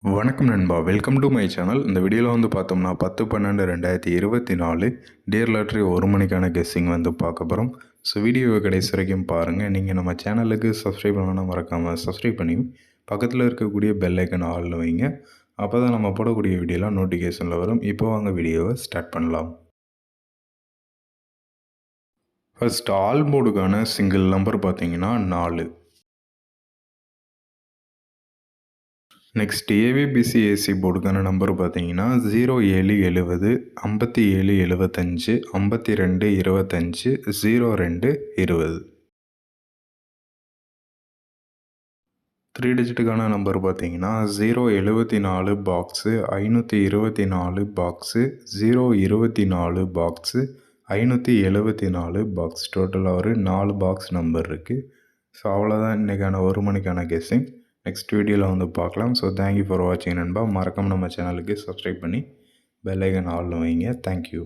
வணக்கம் நண்பா, welcome to my channel. இந்த வீடியோவில் வந்து பார்த்தோம்னா 10/12/2024 டியர் லாட்ரி 1 மணிக்கான கெஸ்ஸிங் வந்து பார்க்க போகிறோம். ஸோ வீடியோவை கடைசி வரைக்கும் பாருங்கள். நீங்கள் நம்ம சேனலுக்கு சப்ஸ்கிரைப் பண்ணணும் மறக்காமல் சப்ஸ்கிரைப் பண்ணி பக்கத்தில் இருக்கக்கூடிய பெல் ஐக்கன் ஆலில் வைங்க. அப்போ தான் நம்ம போடக்கூடிய வீடியோலாம் நோட்டிஃபிகேஷனில் வரும். இப்போ வாங்க வீடியோவை ஸ்டார்ட் பண்ணலாம். ஃபர்ஸ்ட் ஆல் மோடுக்கான சிங்கிள் நம்பர் பார்த்தீங்கன்னா 4. நெக்ஸ்ட் ஏவிபிசிஏசி போர்டுக்கான நம்பர் பார்த்தீங்கன்னா 0770 57 75 52 25 02 20. 3 டிஜிட்டுக்கான நம்பர் பார்த்தீங்கன்னா 074 பாக்ஸு 524 பாக்ஸு 024 பாக்ஸு 574 பாக்ஸ். டோட்டலாக ஒரு 4 பாக்ஸ் நம்பர் இருக்குது. ஸோ அவ்வளோதான் இன்றைக்கான 1 மணிக்கான கெஸ்ஸிங். நெக்ஸ்ட் வீடியோவில் வந்து பார்க்கலாம். ஸோ தேங்க்யூ ஃபார் வாட்சிங் நண்பா. மறக்காம நம்ம சேனலுக்கு சப்ஸ்கிரைப் பண்ணி பெல் ஐக்கன் ஆல்ல வைங்க. தேங்க்யூ.